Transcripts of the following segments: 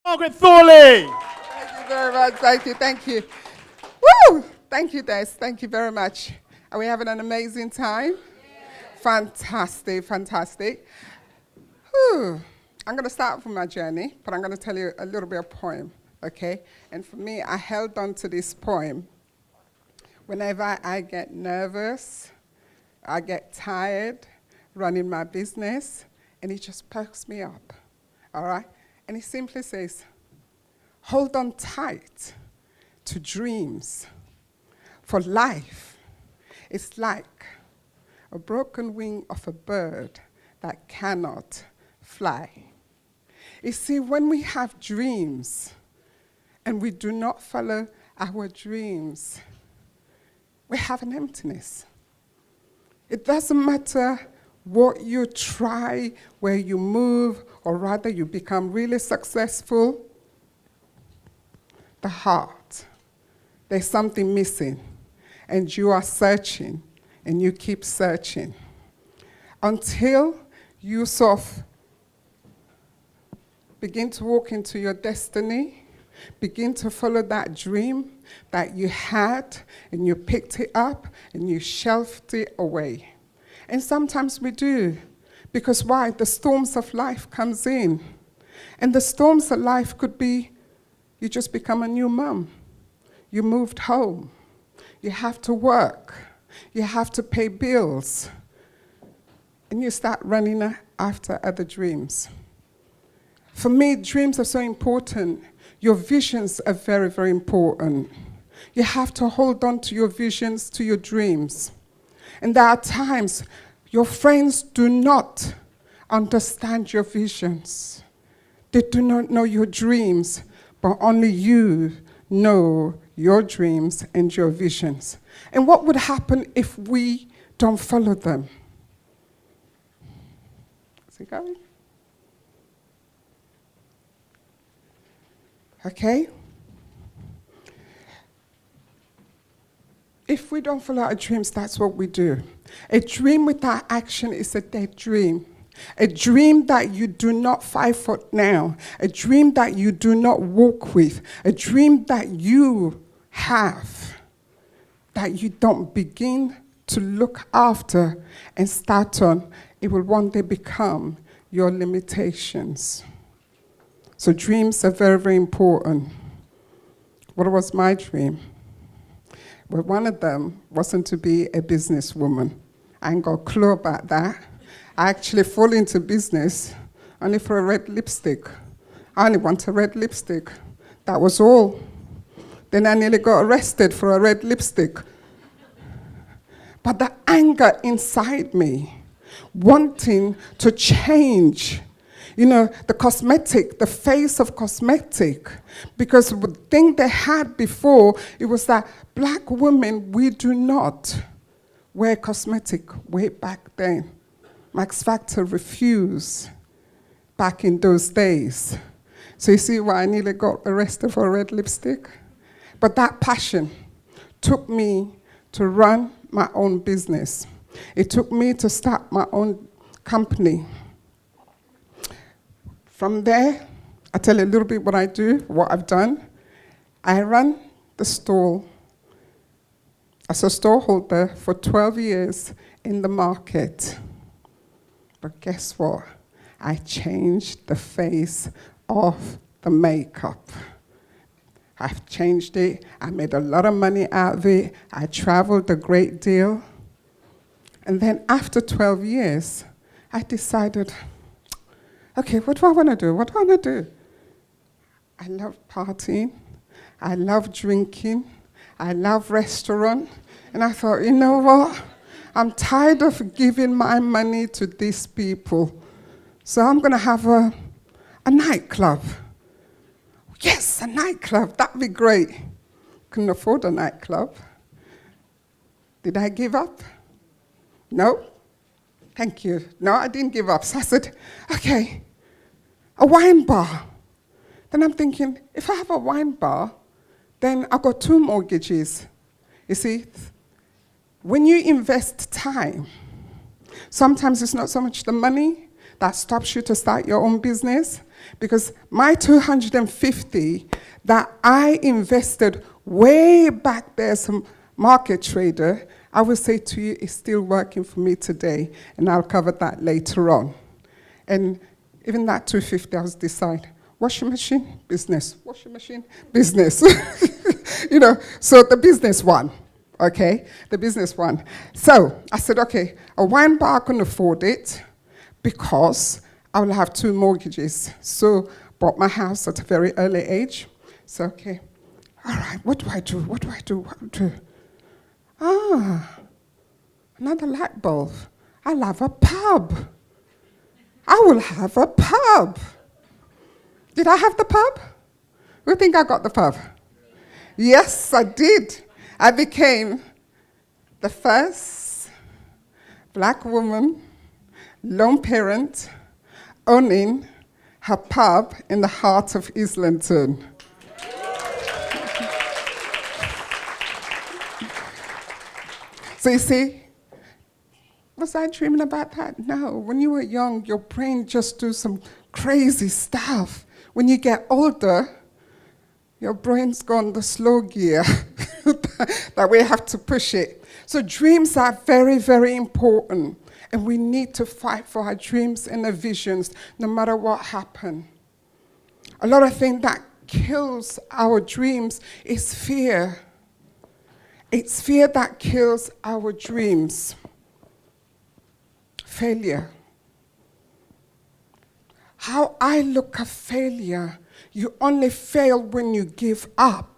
Margaret Thorli. Thank you very much. Thank you. Woo! Thank you, Des. Thank you very much. Are we having an amazing time? Fantastic. Whew. I'm going to start from my journey, but I'm going to tell you a little bit of poem, okay? And for me, I held on to this poem. Whenever I get nervous, I get tired running my business, and it just perks me up, all right? And it simply says, hold on tight to dreams, for life is like a broken wing of a bird that cannot fly. You see, when we have dreams and we do not follow our dreams, we have an emptiness. It doesn't matter what you try, where you move, or rather you become really successful. The heart, there's something missing, and you are searching, and you keep searching until you sort of begin to walk into your destiny, begin to follow that dream that you had, and you picked it up, and you shelved it away. And sometimes we do, because why? The storms of life comes in. And the storms of life could be, you just become a new mom. You moved home. You have to work. You have to pay bills. And you start running after other dreams. For me, dreams are so important. Your visions are very, very important. You have to hold on to your visions, to your dreams. And there are times your friends do not understand your visions. They do not know your dreams, but only you know your dreams and your visions. And what would happen if we don't follow them? Is it going? Okay? If we don't follow our dreams, that's what we do. A dream without action is a dead dream. A dream that you do not fight for now. A dream that you do not walk with. A dream that you have, that you don't begin to look after and start on. It will one day become your limitations. So dreams are very, very important. What was my dream? Well, one of them wasn't to be a businesswoman. I ain't got a clue about that. I actually fall into business only for a red lipstick. I only want a red lipstick. That was all. Then I nearly got arrested for a red lipstick. But the anger inside me, wanting to change, you know, the cosmetic, the face of cosmetic, because the thing they had before, it was that black women, we do not wear cosmetic way back then. Max Factor refused back in those days. So you see why I nearly got arrested for a red lipstick? But that passion took me to run my own business. It took me to start my own company. From there, I'll tell you a little bit what I do, what I've done. I run the store as a storeholder for 12 years in the market. But guess what? I changed the face of the makeup. I've changed it. I made a lot of money out of it. I traveled a great deal. And then after 12 years, I decided, okay, what do I want to do? What do I want to do? I love partying. I love drinking. I love restaurant. And I thought, you know what? I'm tired of giving my money to these people. So I'm going to have a nightclub. Yes, a nightclub. That'd be great. Couldn't afford a nightclub. Did I give up? No. Thank you. No, I didn't give up. So I said, okay, a wine bar. Then I'm thinking, if I have a wine bar, then I've got 2 mortgages. You see, when you invest time, sometimes it's not so much the money that stops you to start your own business, Because my 250 that I invested way back there as a market trader, I will say to you, is still working for me today. And I'll cover that later on. And even that 250, I was deciding, washing machine, business. Washing machine, business. So the business one. Okay, the business one. So I said, okay, a wine bar I can afford it because I will have 2 mortgages. So bought my house at a very early age. So, okay, all right, what do I do? What do I do? What do I do? Another light bulb. I'll have a pub. I will have a pub. Did I have the pub? Who think I got the pub? Yes, I did. I became the first black woman, lone parent, owning her pub in the heart of Islington. So you see, was I dreaming about that? No. When you were young, your brain just do some crazy stuff. When you get older, your brain's gone the slow gear. That we have to push it. So dreams are very, very important. And we need to fight for our dreams and our visions, no matter what happens. A lot of things that kills our dreams is fear. It's fear that kills our dreams. Failure. How I look at failure, you only fail when you give up.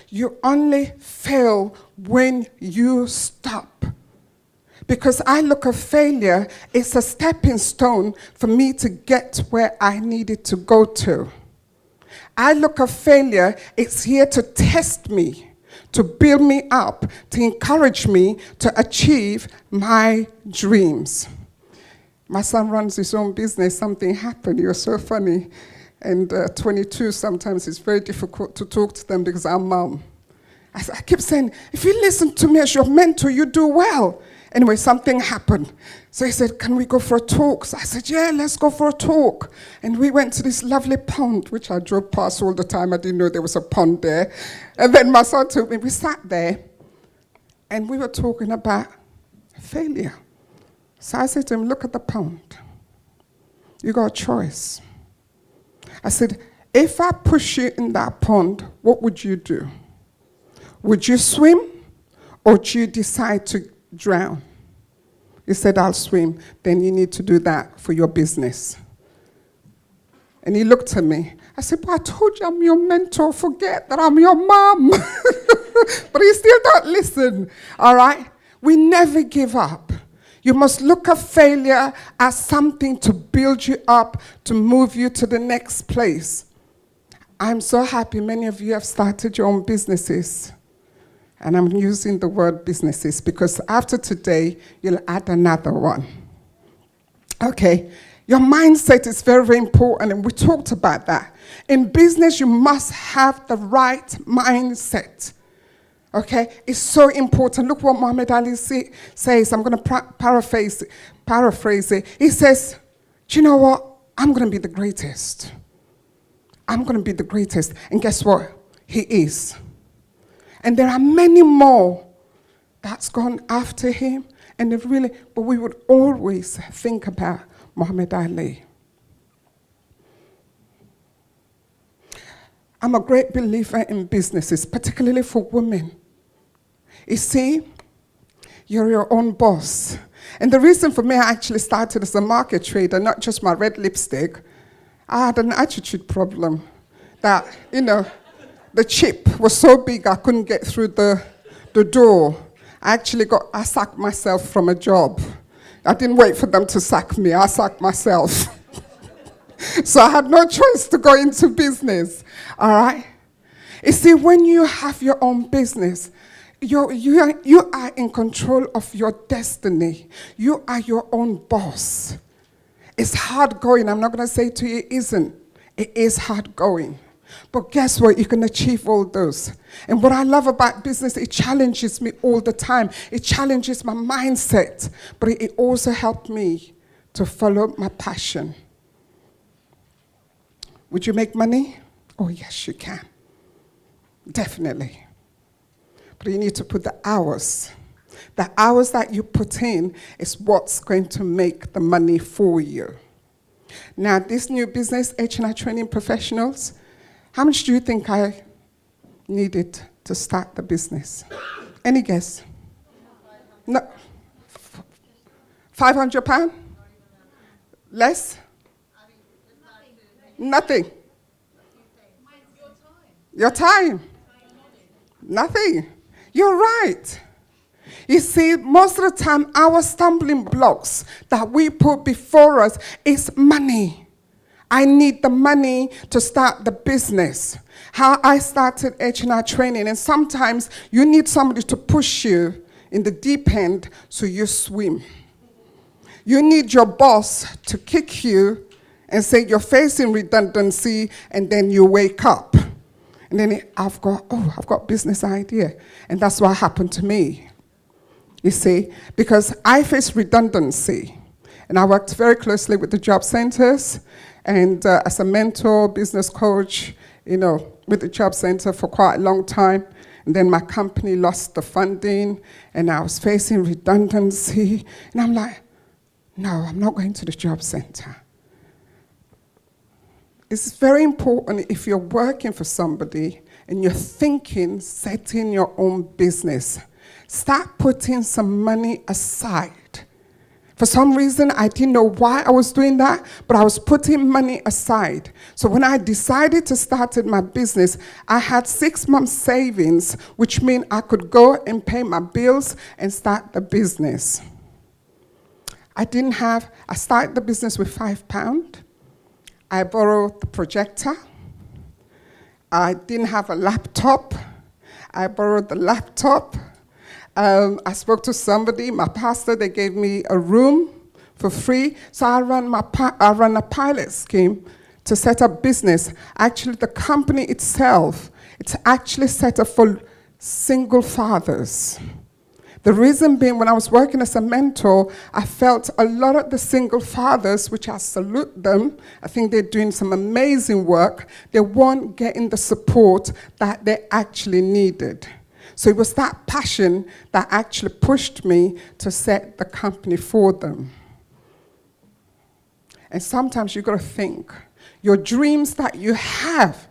You only fail when you stop. Because I look at failure, it's a stepping stone for me to get where I needed to go to. I look at failure, it's here to test me, to build me up, to encourage me to achieve my dreams. My son runs his own business. Something happened. You're so funny. And 22, sometimes it's very difficult to talk to them because I'm mom. I keep saying, if you listen to me as your mentor, you do well. Anyway, something happened. So he said, can we go for a talk? So I said, yeah, let's go for a talk. And we went to this lovely pond, which I drove past all the time. I didn't know there was a pond there. And then my son told me, we sat there, and we were talking about failure. So I said to him, look at the pond. You got a choice. I said, if I push you in that pond, what would you do? Would you swim, or do you decide to drown? He said, I'll swim. Then you need to do that for your business. And he looked at me. I said, but I told you I'm your mentor. Forget that I'm your mom. But he still don't listen. All right? We never give up. You must look at failure as something to build you up, to move you to the next place. I'm so happy many of you have started your own businesses. And I'm using the word businesses because after today, you'll add another one. Okay, your mindset is very, very important, and we talked about that. In business, you must have the right mindset. Okay, it's so important. Look what Muhammad Ali says. I'm going to paraphrase it. He says, do you know what? I'm going to be the greatest. I'm going to be the greatest. And guess what? He is. And there are many more that's gone after him. And but we would always think about Muhammad Ali. I'm a great believer in businesses, particularly for women. You see, you're your own boss. And the reason for me, I actually started as a market trader, not just my red lipstick. I had an attitude problem that, the chip was so big I couldn't get through the door. I sacked myself from a job. I didn't wait for them to sack me. I sacked myself. So I had no choice to go into business. All right? You see, when you have your own business, you are in control of your destiny. You are your own boss. It's hard going. I'm not going to say to you it isn't. It is hard going. But guess what? You can achieve all those. And what I love about business, it challenges me all the time. It challenges my mindset. But it also helped me to follow my passion. Would you make money? Oh, yes, you can. Definitely. But you need to put the hours. The hours that you put in is what's going to make the money for you. Now, this new business, H&R Training Professionals, how much do you think I needed to start the business? Any guess? No. £500? Less? Nothing. Your time. Nothing. You're right. You see, most of the time, our stumbling blocks that we put before us is money. I need the money to start the business. How I started H&R Training, and sometimes you need somebody to push you in the deep end so you swim. You need your boss to kick you and say you're facing redundancy, and then you wake up. And then I've got business idea. And that's what happened to me. You see, because I faced redundancy. And I worked very closely with the job centers and as a mentor, business coach, with the job center for quite a long time. And then my company lost the funding and I was facing redundancy. And I'm like, no, I'm not going to the job center. It's very important if you're working for somebody and you're thinking, setting your own business, start putting some money aside. For some reason, I didn't know why I was doing that, but I was putting money aside. So when I decided to start my business, I had 6 months savings, which meant I could go and pay my bills and start the business. I started the business with £5. I borrowed the projector. I didn't have a laptop. I borrowed the laptop. I spoke to somebody, my pastor, they gave me a room for free. So I ran a pilot scheme to set up business. Actually, the company itself, it's actually set up for single fathers. The reason being, when I was working as a mentor, I felt a lot of the single fathers, which I salute them, I think they're doing some amazing work, they weren't getting the support that they actually needed. So it was that passion that actually pushed me to set the company for them. And sometimes you've got to think, your dreams that you have,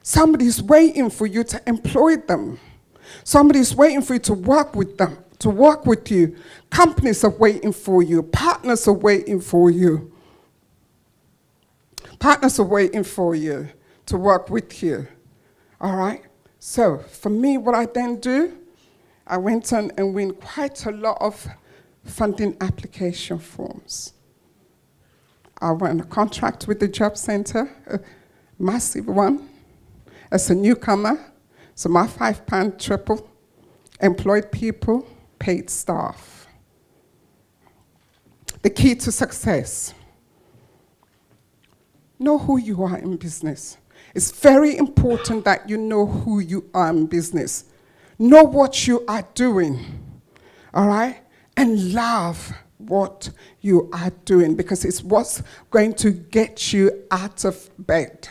somebody's waiting for you to employ them. Somebody's waiting for you to work with them, to work with you. Companies are waiting for you. Partners are waiting for you. Partners are waiting for you to work with you. All right? So for me, what I then do, I went on and win quite a lot of funding application forms. I won a contract with the job center, a massive one, as a newcomer. So my £5 tripled, employed people, paid staff. The key to success: know who you are in business. It's very important that you know who you are in business. Know what you are doing, all right? And love what you are doing, because it's what's going to get you out of bed,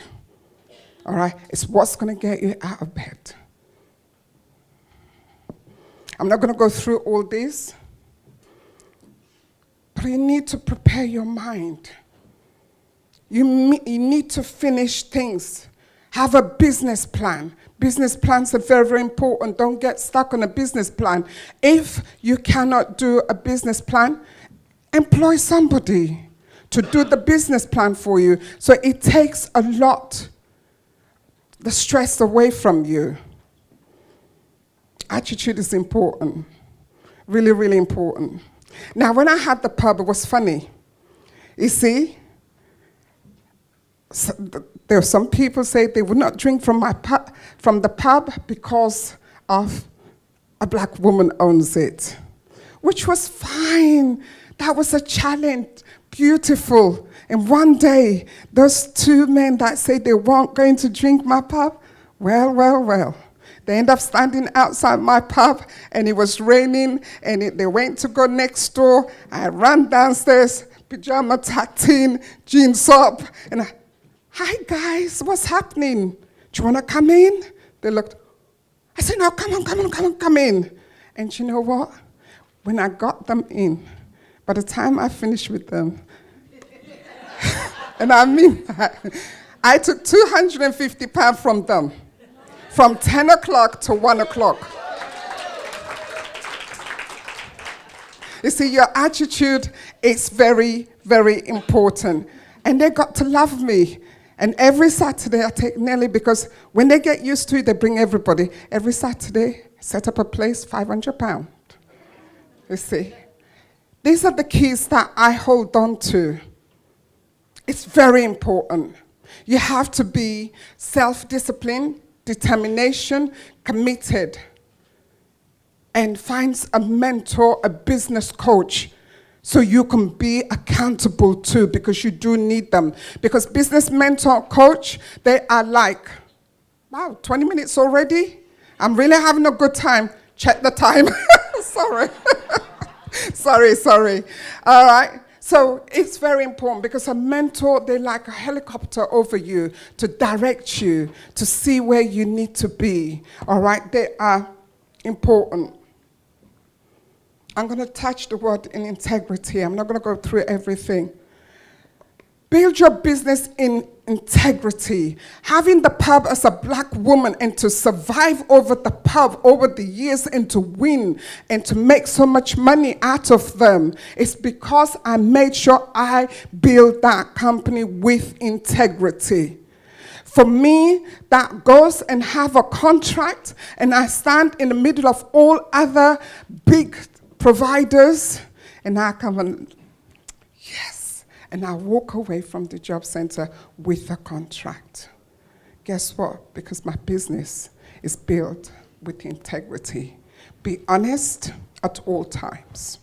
all right? It's what's going to get you out of bed. I'm not going to go through all this, but you need to prepare your mind. You need to finish things. Have a business plan. Business plans are very, very important. Don't get stuck on a business plan. If you cannot do a business plan, employ somebody to do the business plan for you. So it takes a lot, the stress away from you. Attitude is important. Really, really important. Now, when I had the pub, it was funny. You see, there are some people say they would not drink from the pub because of a black woman owns it, which was fine. That was a challenge, beautiful. And one day, those two men that said they weren't going to drink my pub, well, they ended up standing outside my pub, and it was raining, and they went to go next door. I ran downstairs, pajama tucked in, jeans up, and hi guys, what's happening? Do you want to come in? They looked. I said, no, come in. And you know what? When I got them in, by the time I finished with them, and I mean that, I took £250 from them, from 10 o'clock to 1 o'clock. You see, your attitude is very, very important. And they got to love me. And every Saturday I take Nelly, because when they get used to it, they bring everybody. Every Saturday, set up a place, £500. You see. These are the keys that I hold on to. It's very important. You have to be self-disciplined, determination, committed, and find a mentor, a business coach, so you can be accountable too, because you do need them. Because business mentor, coach, they are like, wow, 20 minutes already? I'm really having a good time. Check the time. Sorry. All right. So it's very important, because a mentor, they're like a helicopter over you to direct you, to see where you need to be. All right. They are important. I'm going to touch the word in integrity. I'm not going to go through everything. Build your business in integrity. Having the pub as a black woman and to survive over the pub over the years and to win and to make so much money out of them is because I made sure I build that company with integrity. For me, that goes and have a contract, and I stand in the middle of all other big providers, and I come and, yes, and I walk away from the job center with a contract. Guess what? Because my business is built with integrity. Be honest at all times.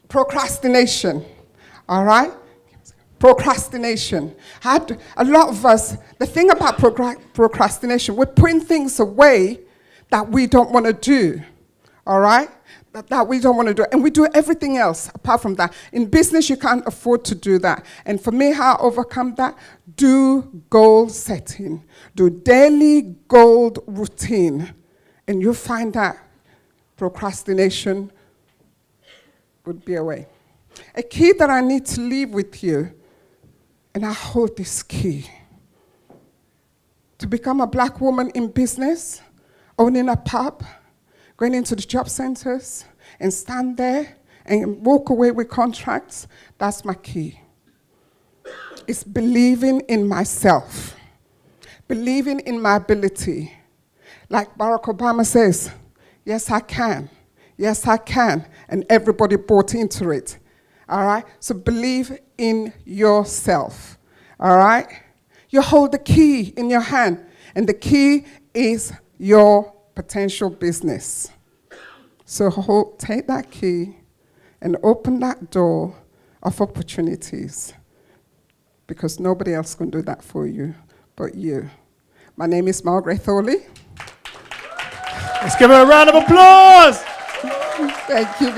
Procrastination, all right? Procrastination. A lot of us, the thing about procrastination, we're putting things away that we don't want to do, all right? That we don't want to do. And we do everything else apart from that. In business, you can't afford to do that. And for me, how I overcome that? Do goal setting. Do daily goal routine. And you'll find that procrastination would be away. A key that I need to leave with you, and I hold this key. To become a black woman in business, owning a pub, going into the job centers, and stand there and walk away with contracts, that's my key. It's believing in myself, believing in my ability. Like Barack Obama says, yes, I can. Yes, I can. And everybody bought into it. All right? So believe in yourself. All right? You hold the key in your hand, and the key is your potential business. So take that key and open that door of opportunities, because nobody else can do that for you but you. My name is Margaret Thorli. Let's give her a round of applause. Thank you.